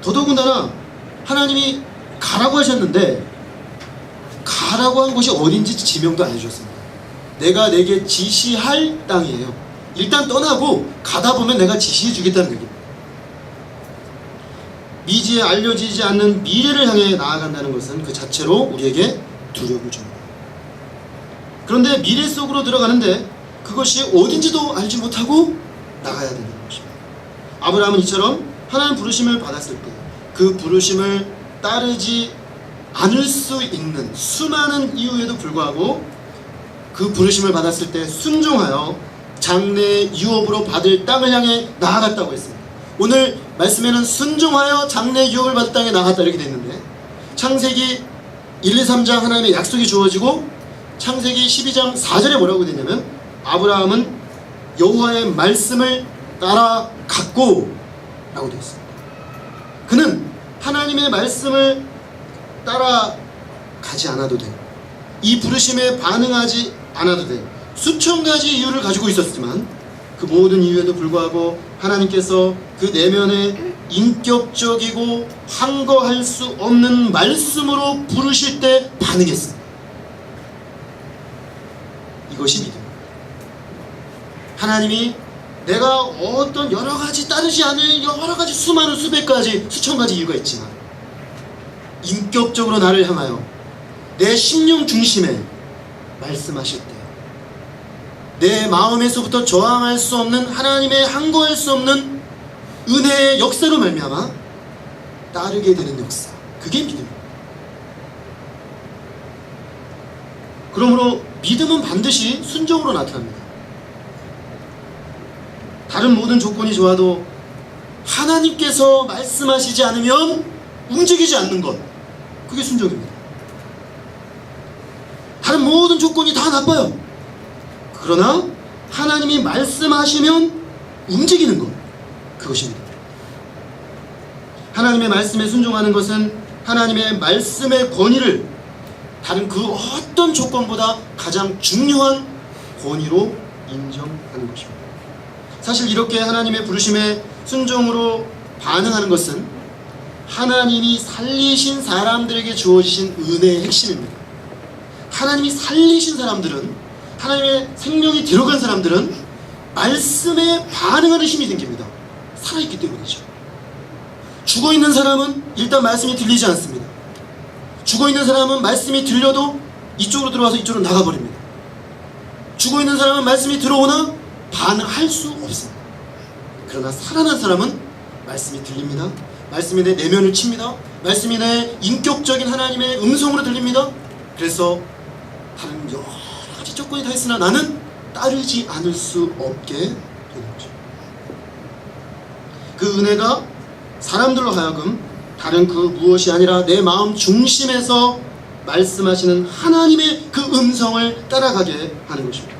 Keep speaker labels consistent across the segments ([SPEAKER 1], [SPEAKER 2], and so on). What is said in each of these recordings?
[SPEAKER 1] 더더군다나 하나님이 가라고 하셨는데 가라고 한 곳이 어딘지 지명도 안 해주셨습니다. 내가 내게 지시할 땅이에요. 일단 떠나고 가다 보면 내가 지시해 주겠다는 얘기입니다. 미지에 알려지지 않는 미래를 향해 나아간다는 것은 그 자체로 우리에게 두려움을 줍니다. 그런데 미래 속으로 들어가는데 그것이 어딘지도 알지 못하고 나가야 되는 것입니다. 아브라함은 이처럼 하나님 부르심을 받았을 때 그 부르심을 따르지 않을 수 있는 수많은 이유에도 불구하고 그 부르심을 받았을 때 순종하여 장래의 유업으로 받을 땅을 향해 나아갔다고 했습니다. 오늘 말씀에는 순종하여 장래의 유업을 받을 땅에 나아갔다 이렇게 되어 있는데, 창세기 1, 2, 3장 하나님의 약속이 주어지고 창세기 12장 4절에 뭐라고 되냐면 아브라함은 여호와의 말씀을 따라갔고 라고 되어 있습니다. 그는 하나님의 말씀을 따라가지 않아도 돼, 이 부르심에 반응하지 않아도 돼, 수천 가지 이유를 가지고 있었지만 그 모든 이유에도 불구하고 하나님께서 그 내면에 인격적이고 항거할 수 없는 말씀으로 부르실 때 반응했습니다. 이것이 믿음입니다. 하나님이 내가 어떤 여러가지 따르지 않을 여러가지 수많은 수백 가지 수천 가지 이유가 있지만 인격적으로 나를 향하여 내 심령 중심에 말씀하실 때 내 마음에서부터 저항할 수 없는 하나님의 항거할 수 없는 은혜의 역사로 말미암아 따르게 되는 역사, 그게 믿음입니다. 그러므로 믿음은 반드시 순종으로 나타납니다. 다른 모든 조건이 좋아도 하나님께서 말씀하시지 않으면 움직이지 않는 것, 그게 순종입니다. 다른 모든 조건이 다 나빠요. 그러나 하나님이 말씀하시면 움직이는 것, 그것입니다. 하나님의 말씀에 순종하는 것은 하나님의 말씀의 권위를 다른 그 어떤 조건보다 가장 중요한 권위로 인정하는 것입니다. 사실 이렇게 하나님의 부르심에 순종으로 반응하는 것은 하나님이 살리신 사람들에게 주어지신 은혜의 핵심입니다. 하나님이 살리신 사람들은, 하나님의 생명이 들어간 사람들은 말씀에 반응하는 힘이 생깁니다. 살아있기 때문이죠. 죽어있는 사람은 일단 말씀이 들리지 않습니다. 죽어있는 사람은 말씀이 들려도 이쪽으로 들어와서 이쪽으로 나가버립니다. 죽어있는 사람은 말씀이 들어오나 반응할 수 없습니다. 그러나 살아난 사람은 말씀이 들립니다. 말씀이 내 내면을 칩니다. 말씀이 내 인격적인 하나님의 음성으로 들립니다. 그래서 다른 여러 가지 조건이 다 있으나 나는 따르지 않을 수 없게 되는 거죠. 그 은혜가 사람들로 하여금 다른 그 무엇이 아니라 내 마음 중심에서 말씀하시는 하나님의 그 음성을 따라가게 하는 것입니다.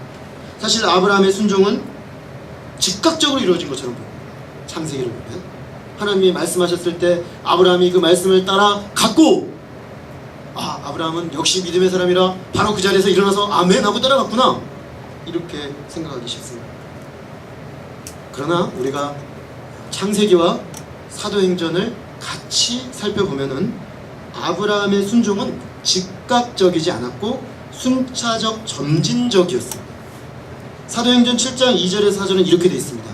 [SPEAKER 1] 사실 아브라함의 순종은 즉각적으로 이루어진 것처럼 보입니다. 창세기를 보면 하나님이 말씀하셨을 때 아브라함이 그 말씀을 따라갔고, 아브라함은 역시 믿음의 사람이라 바로 그 자리에서 일어나서 아멘 하고 따라갔구나, 이렇게 생각하기 쉽습니다. 그러나 우리가 창세기와 사도행전을 같이 살펴보면은 아브라함의 순종은 즉각적이지 않았고 순차적 점진적이었습니다. 사도행전 7장 2절에서 4절은 이렇게 되어 있습니다.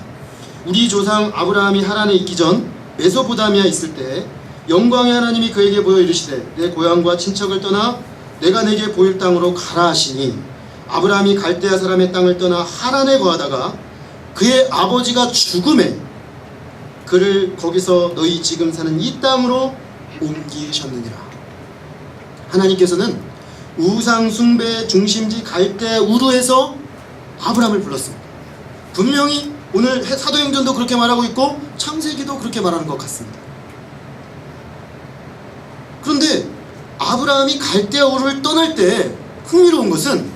[SPEAKER 1] 우리 조상 아브라함이 하란에 있기 전 메소포다미아에 있을 때 영광의 하나님이 그에게 보여 이르시되 내 고향과 친척을 떠나 내가 내게 보일 땅으로 가라 하시니, 아브라함이 갈대아 사람의 땅을 떠나 하란에 거하다가 그의 아버지가 죽음에 그를 거기서 너희 지금 사는 이 땅으로 옮기셨느니라. 하나님께서는 우상 숭배의 중심지 갈대 우르에서 아브라함을 불렀습니다. 분명히 오늘 사도행전도 그렇게 말하고 있고 창세기도 그렇게 말하는 것 같습니다. 그런데 아브라함이 갈대아 우르를 떠날 때 흥미로운 것은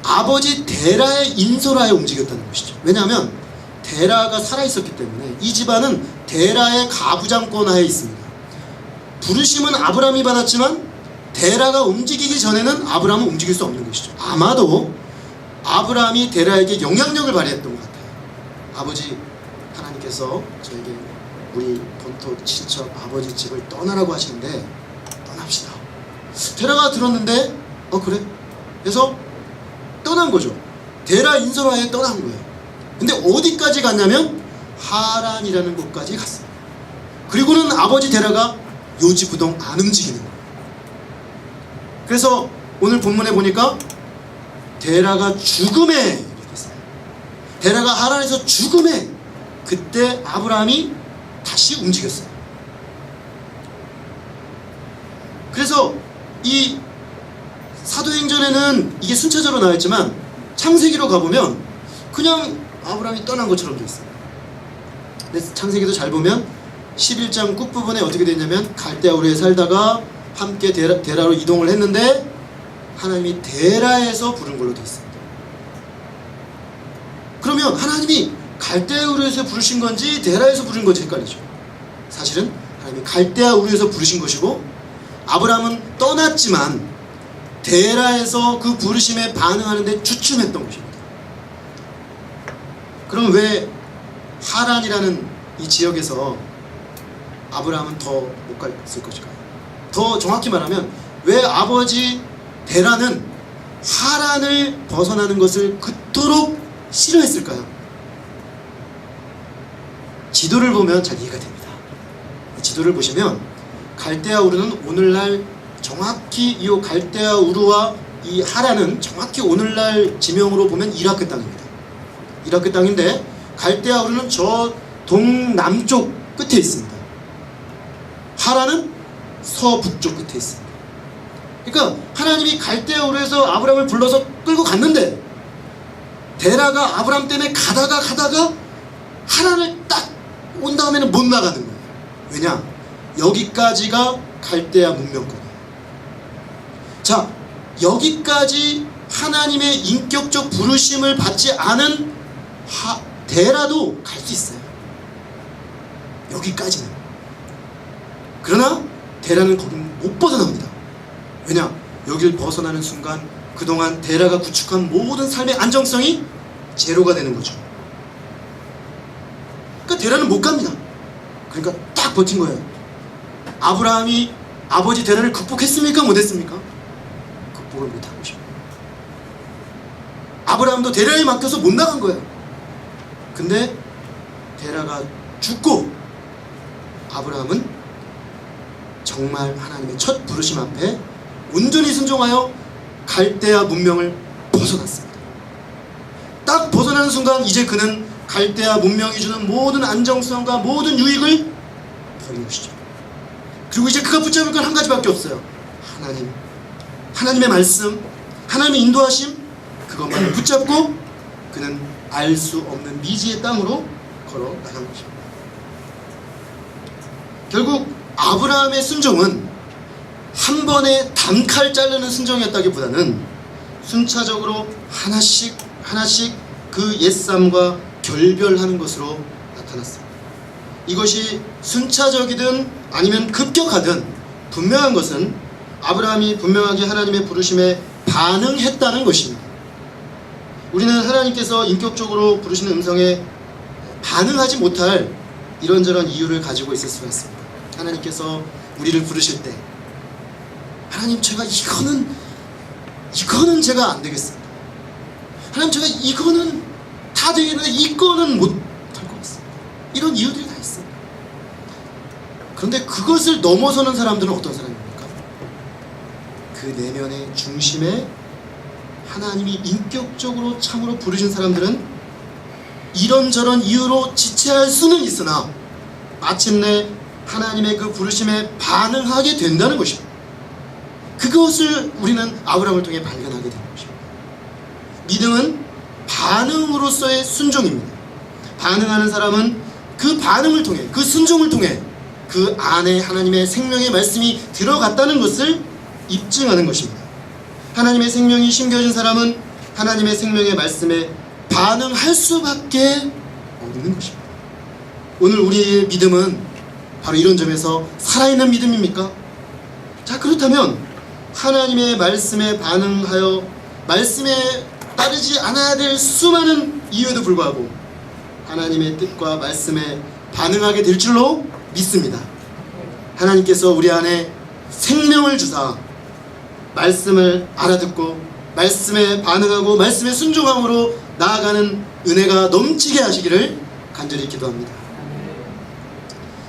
[SPEAKER 1] 아버지 데라의 인솔하에 움직였다는 것이죠. 왜냐하면 데라가 살아있었기 때문에 이 집안은 데라의 가부장권 하에 있습니다. 부르심은 아브라함이 받았지만 데라가 움직이기 전에는 아브라함은 움직일 수 없는 것이죠. 아마도 아브라함이 데라에게 영향력을 발휘했던 것 같아요. 아버지, 하나님께서 저에게 우리 본토 친척 아버지 집을 떠나라고 하시는데 떠납시다. 데라가 들었는데 그래? 그래서 떠난 거죠. 데라 인솔하에 떠난 거예요. 근데 어디까지 갔냐면 하란이라는 곳까지 갔어요. 그리고는 아버지 데라가 요지부동 안 움직이는 거예요. 그래서 오늘 본문에 보니까 데라가 죽음에 이렇게 써요. 데라가 하란에서 죽음에 그때 아브라함이 다시 움직였어요. 그래서 이 사도행전에는 이게 순차적으로 나와있지만 창세기로 가보면 그냥 아브라함이 떠난 것처럼 되어 있어요. 근데 창세기도 잘 보면 11장 끝부분에 어떻게 되냐면 갈대아 우르에 살다가 함께 데라로 이동을 했는데 하나님이 데라에서 부른 걸로 되어 있습니다. 그러면 하나님이 갈대아 우르에서 부르신 건지 데라에서 부른 건지 헷갈리죠. 사실은 하나님이 갈대아 우르에서 부르신 것이고 아브라함은 떠났지만 데라에서 그 부르심에 반응하는데 주춤했던 것입니다. 그럼 왜 하란이라는 이 지역에서 아브라함은 더 못 갔을 것일까요? 더 정확히 말하면 왜 아버지 데라는 하란을 벗어나는 것을 그토록 싫어했을까요? 지도를 보면 잘 이해가 됩니다. 지도를 보시면 갈대아 우르는 오늘날 정확히 이 갈대아 우르와 이 하란은 정확히 오늘날 지명으로 보면 이라크 땅입니다. 이라크 땅인데 갈대아 우르는 저 동남쪽 끝에 있습니다. 하란은 서북쪽 끝에 있습니다. 그러니까 하나님이 갈대아 우르에서 아브라함을 불러서 끌고 갔는데 데라가 아브라함 때문에 가다가 하란을 딱 온 다음에는 못 나가는 거예요. 왜냐? 여기까지가 갈대아 문명권이에요. 자, 여기까지 하나님의 인격적 부르심을 받지 않은 데라도 갈 수 있어요. 여기까지는. 그러나 데라는 거기는 못 벗어납니다. 왜냐? 여길 벗어나는 순간 그동안 데라가 구축한 모든 삶의 안정성이 제로가 되는 거죠. 그러니까 데라는 못 갑니다. 그러니까 딱 버틴 거예요. 아브라함이 아버지 데라를 극복했습니까? 못했습니까? 극복을 못한 것입니다. 아브라함도 데라에 맡겨서 못 나간 거예요. 근데 데라가 죽고 아브라함은 정말 하나님의 첫 부르심 앞에 온전히 순종하여 갈대아 문명을 벗어났습니다. 딱 벗어나는 순간 이제 그는 갈대아 문명이 주는 모든 안정성과 모든 유익을 버린 것이죠. 그리고 이제 그가 붙잡을 건 한 가지밖에 없어요. 하나님의 말씀, 하나님의 인도하심, 그것만을 붙잡고 그는 알 수 없는 미지의 땅으로 걸어 나간 것입니다. 결국 아브라함의 순종은 한 번에 단칼 자르는 순종이었다기보다는 순차적으로 하나씩 그 옛삶과 결별하는 것으로 나타났습니다. 이것이 순차적이든 아니면 급격하든 분명한 것은 아브라함이 분명하게 하나님의 부르심에 반응했다는 것입니다. 우리는 하나님께서 인격적으로 부르시는 음성에 반응하지 못할 이런저런 이유를 가지고 있을 수가 있습니다. 하나님께서 우리를 부르실 때 하나님 제가 이거는 제가 안 되겠습니다. 하나님 제가 이거는 다 되겠는데 이거는 못 할 것 같습니다. 이런 이유들이 다 있습니다. 그런데 그것을 넘어서는 사람들은 어떤 사람입니까? 그 내면의 중심에 하나님이 인격적으로 참으로 부르신 사람들은 이런저런 이유로 지체할 수는 있으나 마침내 하나님의 그 부르심에 반응하게 된다는 것입니다. 그것을 우리는 아브라함을 통해 발견하게 되는 것입니다. 믿음은 반응으로서의 순종입니다. 반응하는 사람은 그 반응을 통해, 그 순종을 통해 그 안에 하나님의 생명의 말씀이 들어갔다는 것을 입증하는 것입니다. 하나님의 생명이 심겨진 사람은 하나님의 생명의 말씀에 반응할 수밖에 없는 것입니다. 오늘 우리의 믿음은 바로 이런 점에서 살아있는 믿음입니까? 자, 그렇다면 하나님의 말씀에 반응하여 말씀에 따르지 않아야 될 수많은 이유에도 불구하고 하나님의 뜻과 말씀에 반응하게 될 줄로 믿습니다. 하나님께서 우리 안에 생명을 주사 말씀을 알아듣고 말씀에 반응하고 말씀에 순종함으로 나아가는 은혜가 넘치게 하시기를 간절히 기도합니다.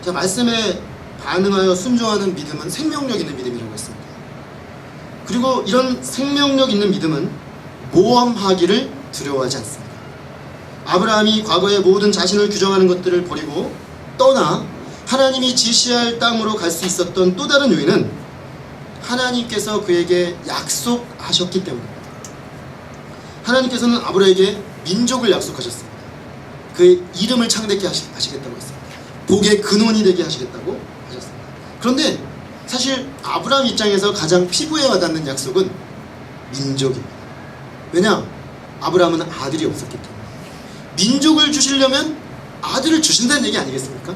[SPEAKER 1] 자, 말씀에 반응하여 순종하는 믿음은 생명력 있는 믿음이라고 했습니다. 그리고 이런 생명력 있는 믿음은 모험하기를 두려워하지 않습니다. 아브라함이 과거의 모든 자신을 규정하는 것들을 버리고 떠나 하나님이 지시할 땅으로 갈 수 있었던 또 다른 요인은 하나님께서 그에게 약속하셨기 때문입니다. 하나님께서는 아브라함에게 민족을 약속하셨습니다. 그의 이름을 창대케 하시겠다고 했습니다. 복의 근원이 되게 하시겠다고 하셨습니다. 그런데 사실 아브라함 입장에서 가장 피부에 와닿는 약속은 민족입니다. 왜냐? 아브라함은 아들이 없었기 때문에. 민족을 주시려면 아들을 주신다는 얘기 아니겠습니까?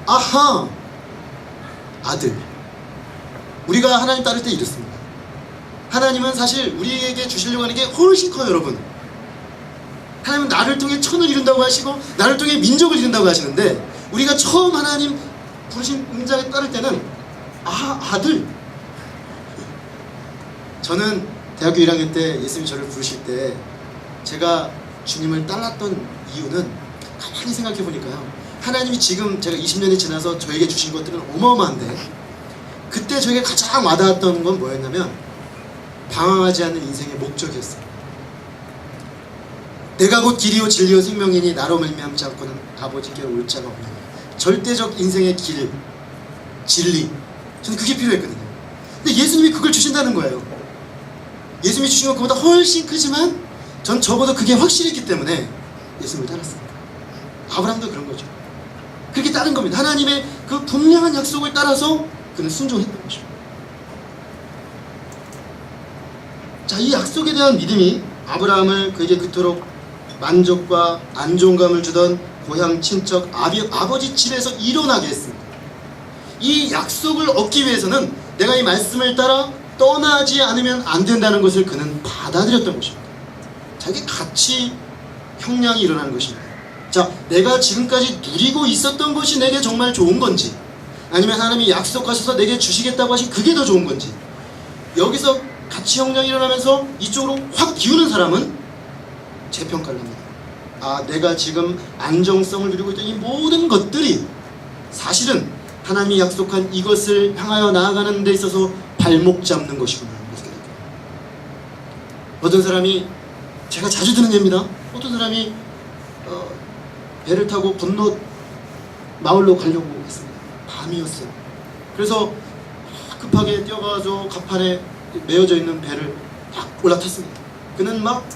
[SPEAKER 1] 아하! 아들. 우리가 하나님 따를 때 이렇습니다. 하나님은 사실 우리에게 주시려고 하는 게 훨씬 커요, 여러분. 하나님은 나를 통해 천을 이룬다고 하시고 나를 통해 민족을 이룬다고 하시는데 우리가 처음 하나님 부르신 응답에 따를 때는 아들. 저는 대학교 1학년 때 예수님이 저를 부르실 때 제가 주님을 따랐던 이유는 가만히 생각해 보니까요, 하나님이 지금 제가 20년이 지나서 저에게 주신 것들은 어마어마한데 그때 저에게 가장 와닿았던 건 뭐였냐면 방황하지 않는 인생의 목적이었어요. 내가 곧 길이요 진리요 생명이니 나로 말미암지 않고는 아버지께 올 자가 없느니. 절대적 인생의 길, 진리, 저는 그게 필요했거든요. 근데 예수님이 그걸 주신다는 거예요. 예수님이 주신 것 그보다 훨씬 크지만 전 적어도 그게 확실했기 때문에 예수님을 따랐습니다. 아브라함도 그런 거죠. 그렇게 따른 겁니다. 하나님의 그 분명한 약속을 따라서 그는 순종했던 것입니다. 자, 이 약속에 대한 믿음이 아브라함을 그에게 그토록 만족과 안정감을 주던 고향 친척 아버지 집에서 일어나게 했습니다. 이 약속을 얻기 위해서는 내가 이 말씀을 따라 떠나지 않으면 안 된다는 것을 그는 받아들였던 것입니다. 자기 가치 형량이 일어나는 것입니다. 자, 내가 지금까지 누리고 있었던 것이 내게 정말 좋은 건지, 아니면 하나님이 약속하셔서 내게 주시겠다고 하신 그게 더 좋은 건지, 여기서 가치 형량이 일어나면서 이쪽으로 확 기우는 사람은 재평가를 합니다. 내가 지금 안정성을 누리고 있던 이 모든 것들이 사실은 하나님이 약속한 이것을 향하여 나아가는 데 있어서 발목 잡는 것이구나. 어떤 사람이, 제가 자주 듣는 예입니다. 어떤 사람이 배를 타고 건너 마을로 가려고 했습니다. 밤이었어요. 그래서 급하게 뛰어가서 갑판에 메어져 있는 배를 막 올라탔습니다. 그는 막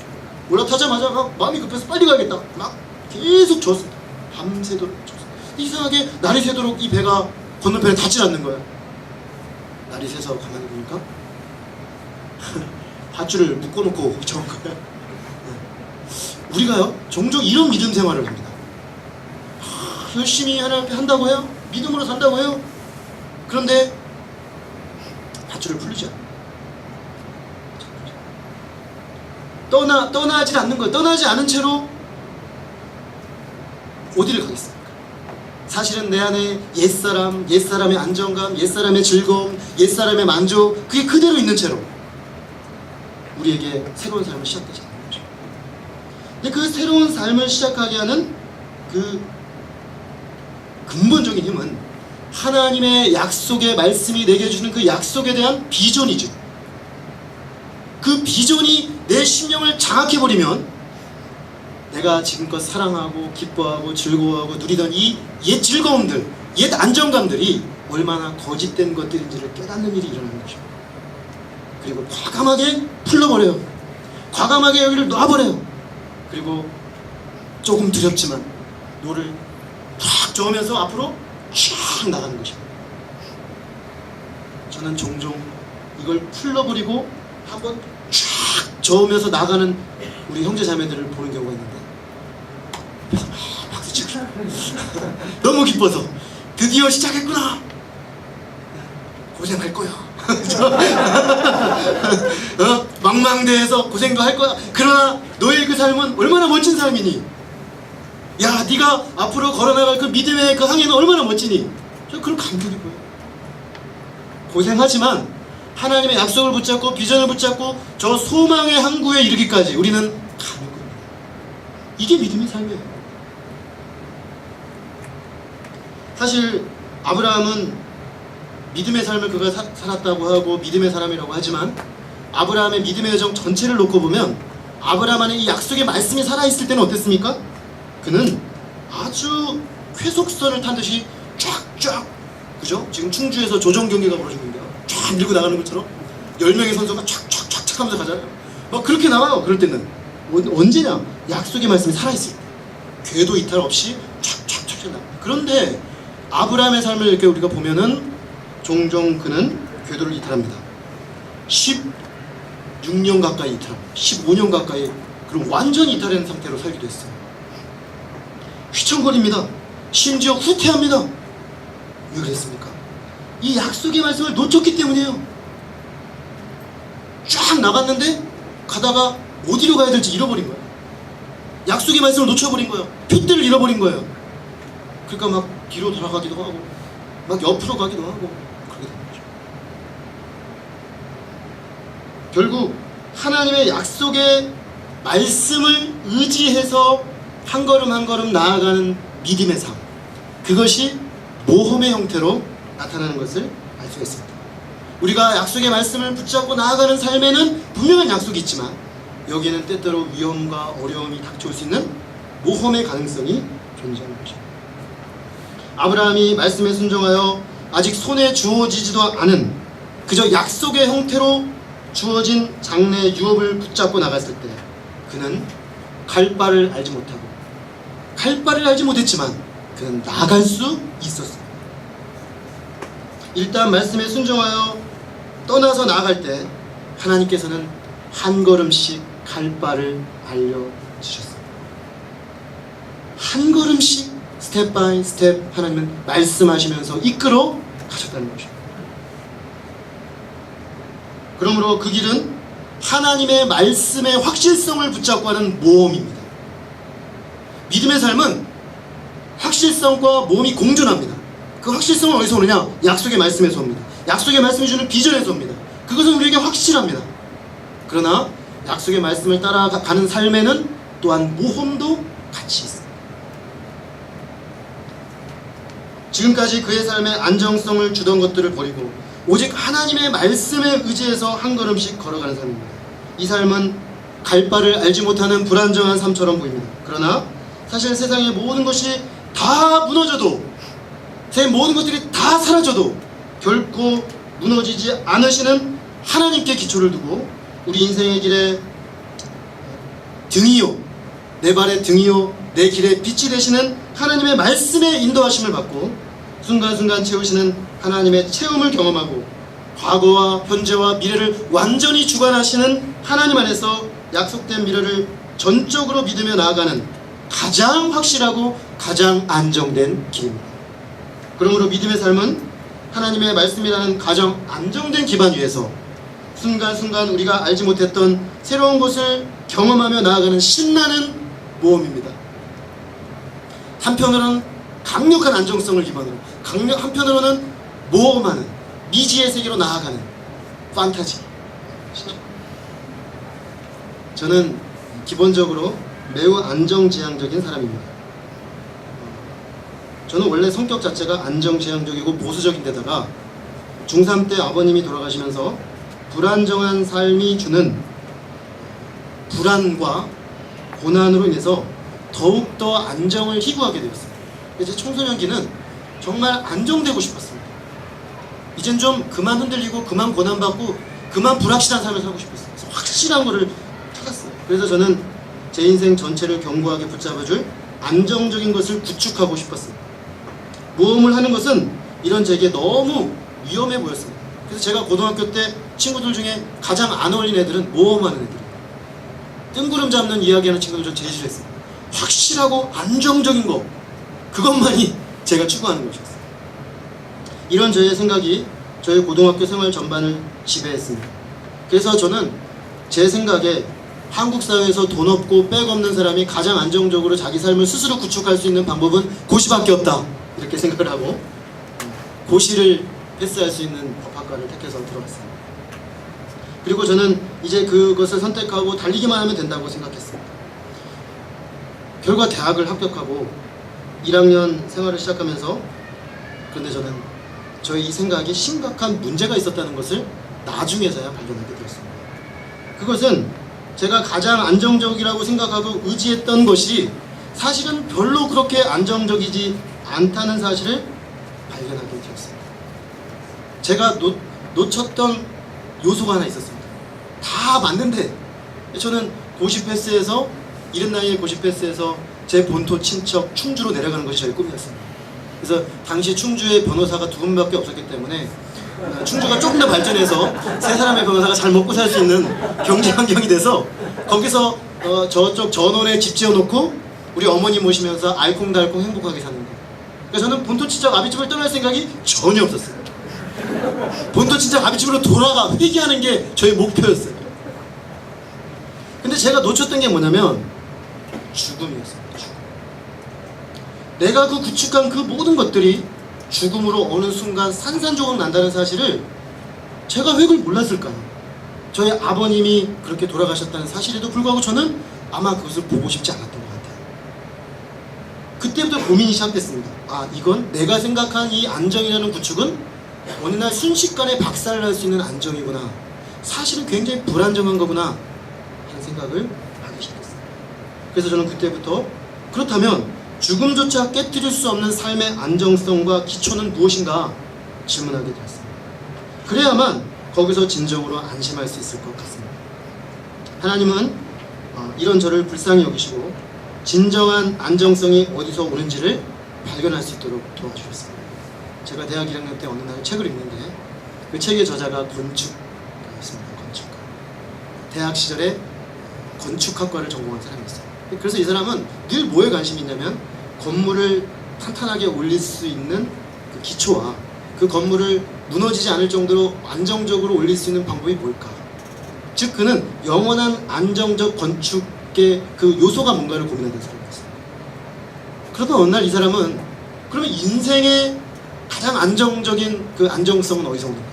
[SPEAKER 1] 올라타자마자 막 마음이 급해서 빨리 가야겠다 막 계속 줬습니다. 밤새도록 줬습니다. 이상하게 날이 새도록 이 배가 건너편에 닿질 않는 거예요. 날이 새서 가만히 보니까 밧줄을 묶어놓고 저은 거예요. 우리가요 종종 이런 믿음 생활을 합니다. 열심히 하나님 앞에 한다고 해요. 믿음으로 산다고 해요. 그런데 밧줄을 풀리지 않아요. 떠나질 않는 거예요. 떠나지 않은 채로 어디를 가겠습니까? 사실은 내 안에 옛사람의 안정감, 옛사람의 즐거움, 옛사람의 만족, 그게 그대로 있는 채로 우리에게 새로운 삶을 시작되지 않는 거죠. 근데 그 새로운 삶을 시작하게 하는 그 근본적인 힘은 하나님의 약속의 말씀이 내게 주는 그 약속에 대한 비전이죠. 그 비전이 내 심령을 장악해버리면 내가 지금껏 사랑하고 기뻐하고 즐거워하고 누리던 이 옛 즐거움들, 옛 안정감들이 얼마나 거짓된 것들인지를 깨닫는 일이 일어나는 것입니다. 그리고 과감하게 풀러버려요. 과감하게 여기를 놔버려요. 그리고 조금 두렵지만 노를 탁 저으면서 앞으로 쫙 나가는 것입니다. 저는 종종 이걸 풀러버리고 한번 쫙 저으면서 나가는 우리 형제 자매들을 보는 경우가 있는데 그래서 막 박수 치고 너무 기뻐서 드디어 시작했구나. 고생할 거야. 망망대해서 고생도 할 거야. 그러나 너의 그 삶은 얼마나 멋진 삶이니. 야, 네가 앞으로 걸어나갈 그 믿음의 그 항해는 얼마나 멋지니? 저 그런 감격이 보여요. 고생하지만 하나님의 약속을 붙잡고 비전을 붙잡고 저 소망의 항구에 이르기까지 우리는 가는 겁니다. 이게 믿음의 삶이에요. 사실 아브라함은 믿음의 삶을 그가 살았다고 하고 믿음의 사람이라고 하지만 아브라함의 믿음의 여정 전체를 놓고 보면 아브라함 안에 이 약속의 말씀이 살아있을 때는 어땠습니까? 그는 아주 쾌속선을 탄 듯이 쫙쫙, 그죠? 지금 충주에서 조정 경기가 벌어지고 있는데요. 쫙 밀고 나가는 것처럼 10명의 선수가 쫙쫙쫙 하면서 가잖아요. 막 그렇게 나와요. 그럴 때는 언제냐? 약속의 말씀이 살아있을 때, 궤도 이탈 없이 쫙쫙쫙 나와요. 그런데 아브라함의 삶을 이렇게 우리가 보면은 종종 그는 궤도를 이탈합니다. 16년 가까이 이탈합니다. 15년 가까이, 그럼 완전히 이탈한 상태로 살기도 했어요. 휘청거립니다. 심지어 후퇴합니다. 왜 그랬습니까? 이 약속의 말씀을 놓쳤기 때문이에요. 쫙 나갔는데 가다가 어디로 가야 될지 잃어버린 거예요. 약속의 말씀을 놓쳐버린 거예요. 표대를 잃어버린 거예요. 그러니까 막 뒤로 돌아가기도 하고 막 옆으로 가기도 하고 그렇게 된 거죠. 결국 하나님의 약속의 말씀을 의지해서 한 걸음 한 걸음 나아가는 믿음의 삶, 그것이 모험의 형태로 나타나는 것을 알 수가 있습니다. 우리가 약속의 말씀을 붙잡고 나아가는 삶에는 분명한 약속이 있지만 여기에는 때때로 위험과 어려움이 닥쳐올 수 있는 모험의 가능성이 존재하는 것입니다. 아브라함이 말씀에 순종하여 아직 손에 주어지지도 않은 그저 약속의 형태로 주어진 장래 유업을 붙잡고 나갔을 때 그는 갈 바를 알지 못하고 갈 바를 알지 못했지만 그는 나갈 수 있었습니다. 일단 말씀에 순종하여 떠나서 나아갈 때 하나님께서는 한 걸음씩 갈 바를 알려주셨습니다. 한 걸음씩 스텝 바이 스텝 하나님은 말씀하시면서 이끌어 가셨다는 것입니다. 그러므로 그 길은 하나님의 말씀의 확실성을 붙잡고 하는 모험입니다. 믿음의 삶은 확실성과 모험이 공존합니다. 그 확실성은 어디서 오느냐? 약속의 말씀에서 옵니다. 약속의 말씀이 주는 비전에서 옵니다. 그것은 우리에게 확실합니다. 그러나 약속의 말씀을 따라가는 삶에는 또한 모험도 같이 있습니다. 지금까지 그의 삶에 안정성을 주던 것들을 버리고 오직 하나님의 말씀에 의지해서 한 걸음씩 걸어가는 삶입니다. 이 삶은 갈 바를 알지 못하는 불안정한 삶처럼 보입니다. 그러나 사실 세상의 모든 것이 다 무너져도, 제 모든 것들이 다 사라져도 결코 무너지지 않으시는 하나님께 기초를 두고 우리 인생의 길에 등이요, 내 발의 등이요, 내 길의 빛이 되시는 하나님의 말씀의 인도하심을 받고 순간순간 채우시는 하나님의 체험을 경험하고 과거와 현재와 미래를 완전히 주관하시는 하나님 안에서 약속된 미래를 전적으로 믿으며 나아가는 가장 확실하고 가장 안정된 길입니다. 그러므로 믿음의 삶은 하나님의 말씀이라는 가장 안정된 기반 위에서 순간순간 우리가 알지 못했던 새로운 것을 경험하며 나아가는 신나는 모험입니다. 한편으로는 강력한 안정성을 기반으로, 한편으로는 모험하는 미지의 세계로 나아가는 판타지. 저는 기본적으로 매우 안정지향적인 사람입니다. 저는 원래 성격 자체가 안정지향적이고 보수적인 데다가 중3 때 아버님이 돌아가시면서 불안정한 삶이 주는 불안과 고난으로 인해서 더욱더 안정을 희구하게 되었습니다. 제 청소년기는 정말 안정되고 싶었습니다. 이젠 좀 그만 흔들리고 그만 고난받고 그만 불확실한 삶을 살고 싶었어요. 그래서 확실한 거를 찾았어요. 그래서 저는 제 인생 전체를 견고하게 붙잡아줄 안정적인 것을 구축하고 싶었습니다. 모험을 하는 것은 이런 제게 너무 위험해 보였습니다. 그래서 제가 고등학교 때 친구들 중에 가장 안 어울린 애들은 모험하는 애들이에요. 뜬구름 잡는 이야기하는 친구들 저 제일 싫어했어요. 확실하고 안정적인 거, 그것만이 제가 추구하는 것이었어요. 이런 저의 생각이 저의 고등학교 생활 전반을 지배했습니다. 그래서 저는 제 생각에 한국 사회에서 돈 없고 백 없는 사람이 가장 안정적으로 자기 삶을 스스로 구축할 수 있는 방법은 고시밖에 없다, 이렇게 생각을 하고 고시를 패스할 수 있는 법학과를 택해서 들어갔습니다. 그리고 저는 이제 그것을 선택하고 달리기만 하면 된다고 생각했습니다. 결과 대학을 합격하고 1학년 생활을 시작하면서, 그런데 저는 저의 이 생각이 심각한 문제가 있었다는 것을 나중에서야 발견하게 되었습니다. 그것은 제가 가장 안정적이라고 생각하고 의지했던 것이 사실은 별로 그렇게 안정적이지 않다는 사실을 발견하게 되었습니다. 제가 놓쳤던 요소가 하나 있었습니다. 다 맞는데 저는 고시 패스에서, 이른 나이에 고시 패스에서 제 본토 친척 충주로 내려가는 것이 저의 꿈이었습니다. 그래서 당시 충주에 변호사가 2분밖에 없었기 때문에 충주가 조금 더 발전해서 세 사람의 변호사가 잘 먹고 살 수 있는 경제 환경이 돼서 거기서 저쪽 전원에 집 지어놓고 우리 어머니 모시면서 알콩달콩 행복하게 사는 거예요. 그러니까 저는 본토 친척 아비집을 떠날 생각이 전혀 없었어요. 본토 친척 아비집으로 돌아가 회귀하는 게 저의 목표였어요. 근데 제가 놓쳤던 게 뭐냐면 죽음이었어요. 죽음. 내가 그 구축한 그 모든 것들이 죽음으로 어느 순간 산산조각 난다는 사실을 제가 왜 그걸 몰랐을까요? 저희 아버님이 그렇게 돌아가셨다는 사실에도 불구하고 저는 아마 그것을 보고 싶지 않았던 것 같아요. 그때부터 고민이 시작됐습니다. 아, 이건 내가 생각한 이 안정이라는 구축은 어느 날 순식간에 박살을 날 수 있는 안정이구나, 사실은 굉장히 불안정한 거구나 하는 생각을 하기 시작했어요. 그래서 저는 그때부터 그렇다면 죽음조차 깨뜨릴 수 없는 삶의 안정성과 기초는 무엇인가 질문하게 되었습니다. 그래야만 거기서 진정으로 안심할 수 있을 것 같습니다. 하나님은 이런 저를 불쌍히 여기시고 진정한 안정성이 어디서 오는지를 발견할 수 있도록 도와주셨습니다. 제가 대학 1학년 때 어느 날 책을 읽는데 그 책의 저자가 건축가였습니다. 건축가. 대학 시절에 건축학과를 전공한 사람이었어요. 그래서 이 사람은 늘 뭐에 관심이 있냐면 건물을 탄탄하게 올릴 수 있는 그 기초와 그 건물을 무너지지 않을 정도로 안정적으로 올릴 수 있는 방법이 뭘까? 즉 그는 영원한 안정적 건축의 그 요소가 뭔가를 고민하는 사람이었어요. 그러던 어느 날 이 사람은 그러면 인생의 가장 안정적인 그 안정성은 어디서 오는가?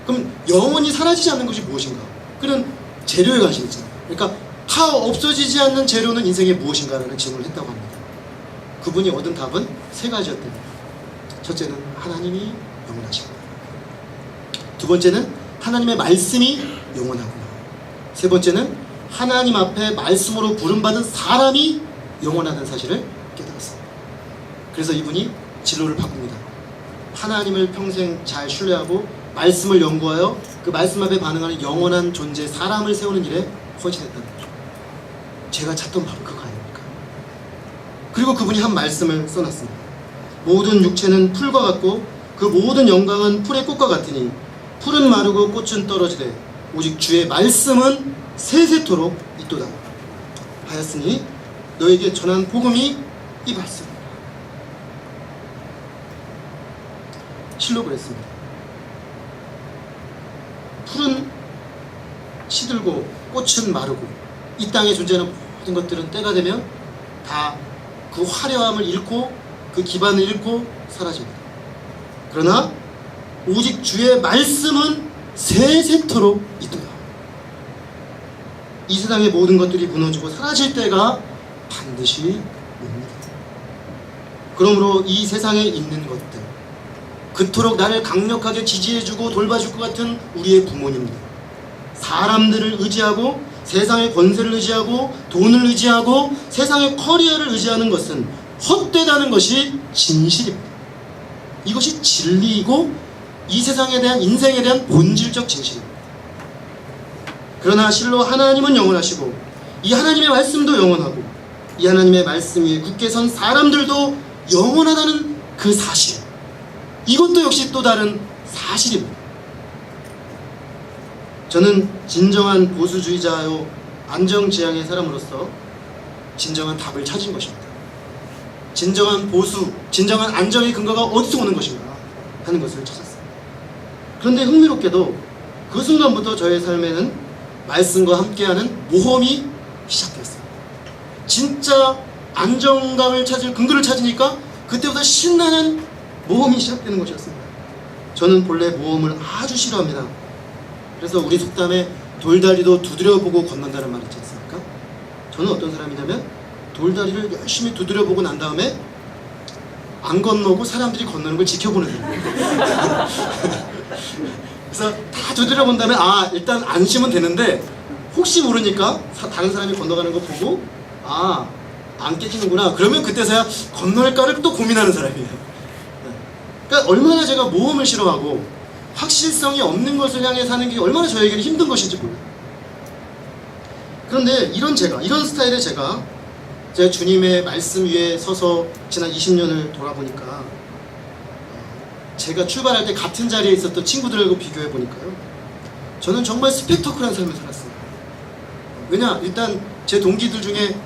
[SPEAKER 1] 그럼 영원히 사라지지 않는 것이 무엇인가? 그는 재료에 관심이 있잖아요. 그러니까 다 없어지지 않는 재료는 인생에 무엇인가라는 질문을 했다고 합니다. 그분이 얻은 답은 3가지였답니다. 첫째는 하나님이 영원하시고, 두 번째는 하나님의 말씀이 영원하구나, 세 번째는 하나님 앞에 말씀으로 부름받은 사람이 영원하다는 사실을 깨달았습니다. 그래서 이분이 진로를 바꿉니다. 하나님을 평생 잘 신뢰하고 말씀을 연구하여 그 말씀 앞에 반응하는 영원한 존재 사람을 세우는 일에 헌신했다는 거죠. 제가 찾던 바로 그거 아닙니까? 그리고 그분이 한 말씀을 써놨습니다. 모든 육체는 풀과 같고 그 모든 영광은 풀의 꽃과 같으니 풀은 마르고 꽃은 떨어지되 오직 주의 말씀은 세세토록 있도다 하였으니 너에게 전한 복음이 이 말씀이다. 실로 그랬습니다. 풀은 시들고 꽃은 마르고 이 땅에 존재하는 모든 것들은 때가 되면 다 그 화려함을 잃고 그 기반을 잃고 사라집니다. 그러나 오직 주의 말씀은 세세토록 있도다. 이 세상의 모든 것들이 무너지고 사라질 때가 반드시 옵니다. 그러므로 이 세상에 있는 것들, 그토록 나를 강력하게 지지해주고 돌봐줄 것 같은 우리의 부모님들, 사람들을 의지하고 세상의 권세를 의지하고 돈을 의지하고 세상의 커리어를 의지하는 것은 헛되다는 것이 진실입니다. 이것이 진리이고 이 세상에 대한, 인생에 대한 본질적 진실입니다. 그러나 실로 하나님은 영원하시고 이 하나님의 말씀도 영원하고 이 하나님의 말씀 위에 굳게 선 사람들도 영원하다는 그 사실, 이것도 역시 또 다른 사실입니다. 저는 진정한 보수주의자요 안정지향의 사람으로서 진정한 답을 찾은 것입니다. 진정한 보수, 진정한 안정의 근거가 어디서 오는 것인가 하는 것을 찾았습니다. 그런데 흥미롭게도 그 순간부터 저의 삶에는 말씀과 함께하는 모험이 시작됐어요. 진짜 안정감을 찾을 근거를 찾으니까 그때부터 신나는 모험이 시작되는 것이었습니다. 저는 본래 모험을 아주 싫어합니다. 그래서 우리 속담에 돌다리도 두드려보고 건넌다는 말 있지 않습니까? 저는 어떤 사람이냐면 돌다리를 열심히 두드려보고 난 다음에 안 건너고 사람들이 건너는 걸 지켜보는 사람이에요. 그래서 다 두드려본 다음에 일단 안심은 되는데 혹시 모르니까 다른 사람이 건너가는 거 보고 안 깨지는구나. 그러면 그때서야 건널까를 또 고민하는 사람이에요. 그러니까 얼마나 제가 모험을 싫어하고 확실성이 없는 것을 향해 사는 게 얼마나 저에게는 힘든 것인지 몰라요. 그런데 이런 스타일의 제가 주님의 말씀 위에 서서 지난 20년을 돌아보니까 제가 출발할 때 같은 자리에 있었던 친구들하고 비교해 보니까요, 저는 정말 스펙터클한 삶을 살았어요. 왜냐, 일단 제 동기들 중에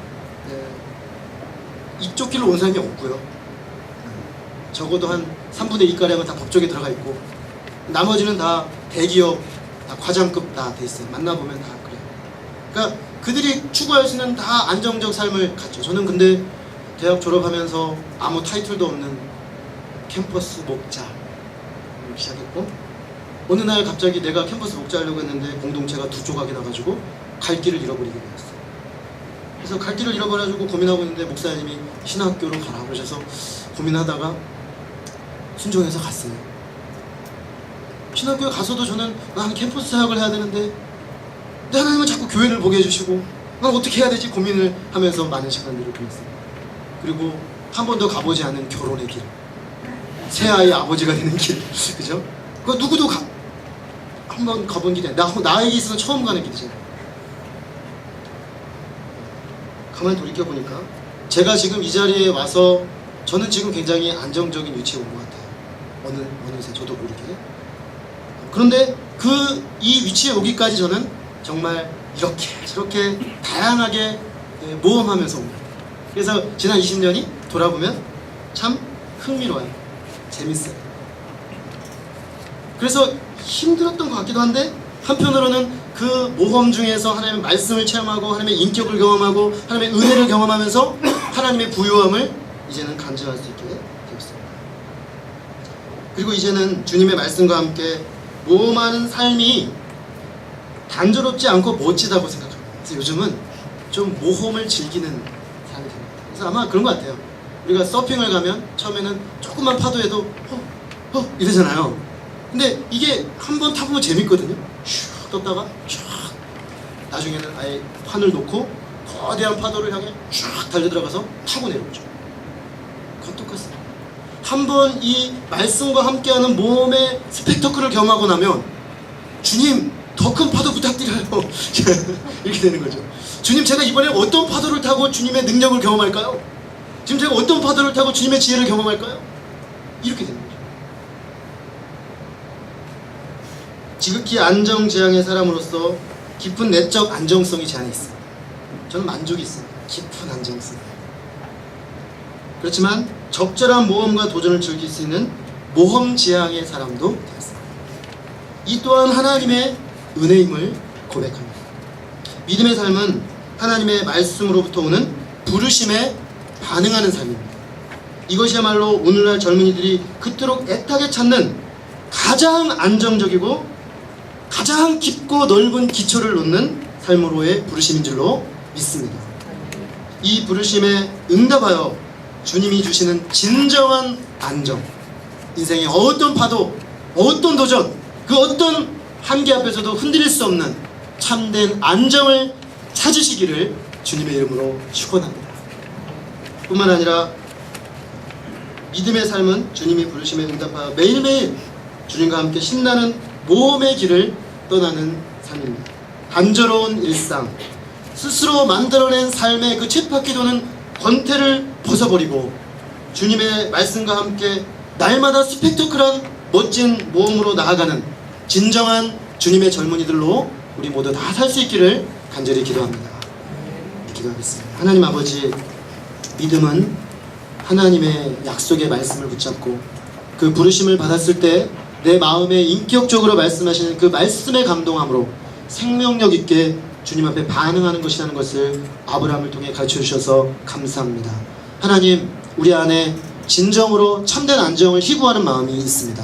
[SPEAKER 1] 이쪽 길로 온 사람이 없고요. 적어도 한 3분의 2가량은 다 법조계 들어가 있고, 나머지는 다 대기업, 다 과장급 다 돼 있어요. 만나보면 다 그래요. 그러니까 그들이 추구할 수 있는 다 안정적 삶을 갖죠. 저는 근데 대학 졸업하면서 아무 타이틀도 없는 캠퍼스 목자 시작했고, 어느 날 갑자기 내가 캠퍼스 목자 하려고 했는데 공동체가 두 조각이 나가지고 갈 길을 잃어버리게 되었어요. 그래서 갈 길을 잃어버려가지고 고민하고 있는데 목사님이 신학교로 가라 그러셔서 고민하다가 순종해서 갔어요. 신학교에 가서도 저는 캠퍼스 사역을 해야 되는데 하나님은 자꾸 교회를 보게 해주시고 난 어떻게 해야 되지 고민을 하면서 많은 시간들을 보냈어요. 그리고 한 번도 가보지 않은 결혼의 길, 새아이 아버지가 되는 길, 그죠? 그거 누구도 한 번 가본 길이 아니야. 나에게 있어서 처음 가는 길이잖아요. 가만히 돌이켜보니까 제가 지금 이 자리에 와서 저는 지금 굉장히 안정적인 위치에 온 것 같아요. 어느새 저도 모르게. 그런데 이 위치에 오기까지 저는 정말 이렇게 저렇게 다양하게 모험하면서 옵니다. 그래서 지난 20년이 돌아보면 참 흥미로워요. 재밌어요. 그래서 힘들었던 것 같기도 한데 한편으로는 그 모험 중에서 하나님의 말씀을 체험하고 하나님의 인격을 경험하고 하나님의 은혜를 경험하면서 하나님의 부요함을 이제는 간증할 수 있게 되었습니다. 그리고 이제는 주님의 말씀과 함께 모험하는 삶이 단조롭지 않고 멋지다고 생각합니다. 그래서 요즘은 좀 모험을 즐기는 삶이 됩니다. 그래서 아마 그런 것 같아요. 우리가 서핑을 가면 처음에는 조금만 파도에도 이러잖아요. 근데 이게 한번 타보면 재밌거든요. 슉 떴다가 슉, 나중에는 아예 판을 놓고 거대한 파도를 향해 슉 달려들어가서 타고 내려오죠. 그건 똑같습니다. 한번 이 말씀과 함께하는 모험의 스펙터클을 경험하고 나면 주님 더 큰 파도 부탁드려요. 이렇게 되는 거죠. 주님, 제가 이번에 어떤 파도를 타고 주님의 능력을 경험할까요? 지금 제가 어떤 파도를 타고 주님의 지혜를 경험할까요? 이렇게 되는 거죠. 지극히 안정지향의 사람으로서 깊은 내적 안정성이 제 안에 있습니다. 저는 만족이 있습니다. 깊은 안정성. 그렇지만 적절한 모험과 도전을 즐길 수 있는 모험지향의 사람도 되었습니다. 이 또한 하나님의 은혜임을 고백합니다. 믿음의 삶은 하나님의 말씀으로부터 오는 부르심에 반응하는 삶입니다. 이것이야말로 오늘날 젊은이들이 그토록 애타게 찾는 가장 안정적이고 가장 깊고 넓은 기초를 놓는 삶으로의 부르심인 줄로 믿습니다. 이 부르심에 응답하여 주님이 주시는 진정한 안정, 인생의 어떤 파도, 어떤 도전, 그 어떤 한계 앞에서도 흔들릴 수 없는 참된 안정을 찾으시기를 주님의 이름으로 축원합니다. 뿐만 아니라 믿음의 삶은 주님이 부르심에 응답하여 매일매일 주님과 함께 신나는 모험의 길을 떠나는 삶입니다. 단조로운 일상, 스스로 만들어낸 삶의 그 쳇바퀴 도는 권태를 벗어버리고 주님의 말씀과 함께 날마다 스펙터클한 멋진 모험으로 나아가는 진정한 주님의 젊은이들로 우리 모두 다 살 수 있기를 간절히 기도합니다. 기도하겠습니다. 하나님 아버지, 믿음은 하나님의 약속의 말씀을 붙잡고 그 부르심을 받았을 때 내 마음에 인격적으로 말씀하시는 그 말씀에 감동함으로 생명력 있게 주님 앞에 반응하는 것이라는 것을 아브라함을 통해 가르쳐 주셔서 감사합니다. 하나님, 우리 안에 진정으로 참된 안정을 희구하는 마음이 있습니다.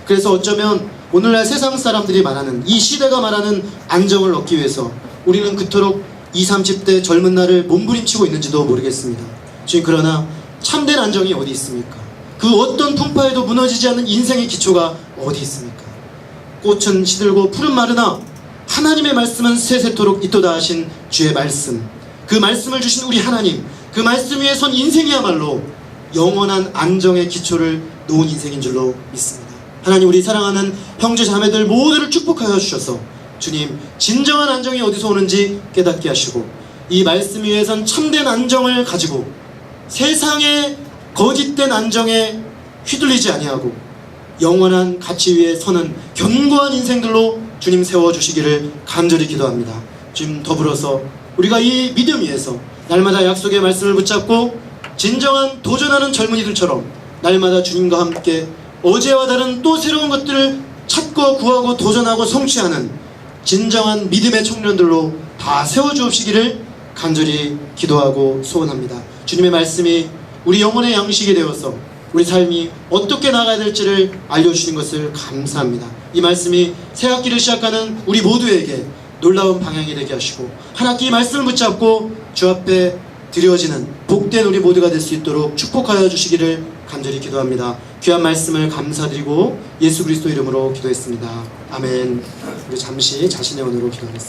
[SPEAKER 1] 그래서 어쩌면 오늘날 세상 사람들이 말하는, 이 시대가 말하는 안정을 얻기 위해서 우리는 그토록 20, 30대 젊은 날을 몸부림치고 있는지도 모르겠습니다. 주님, 그러나 참된 안정이 어디 있습니까? 그 어떤 풍파에도 무너지지 않는 인생의 기초가 어디 있습니까? 꽃은 시들고 푸른 마르나 하나님의 말씀은 세세토록 있도다 하신 주의 말씀, 그 말씀을 주신 우리 하나님, 그 말씀 위에 선 인생이야말로 영원한 안정의 기초를 놓은 인생인 줄로 믿습니다. 하나님, 우리 사랑하는 형제 자매들 모두를 축복하여 주셔서 주님, 진정한 안정이 어디서 오는지 깨닫게 하시고 이 말씀 위에 선 참된 안정을 가지고 세상의 거짓된 안정에 휘둘리지 아니하고 영원한 가치 위에 서는 견고한 인생들로 주님 세워주시기를 간절히 기도합니다. 주님, 더불어서 우리가 이 믿음 위에서 날마다 약속의 말씀을 붙잡고 진정한 도전하는 젊은이들처럼 날마다 주님과 함께 어제와 다른 또 새로운 것들을 찾고 구하고 도전하고 성취하는 진정한 믿음의 청년들로 다 세워주옵시기를 간절히 기도하고 소원합니다. 주님의 말씀이 우리 영혼의 양식이 되어서 우리 삶이 어떻게 나가야 될지를 알려주신 것을 감사합니다. 이 말씀이 새 학기를 시작하는 우리 모두에게 놀라운 방향이 되게 하시고 한 학기 말씀을 붙잡고 주 앞에 드려지는 복된 우리 모두가 될 수 있도록 축복하여 주시기를 간절히 기도합니다. 귀한 말씀을 감사드리고 예수 그리스도 이름으로 기도했습니다. 아멘. 우리 잠시 자신의 언어로 기도하겠습니다.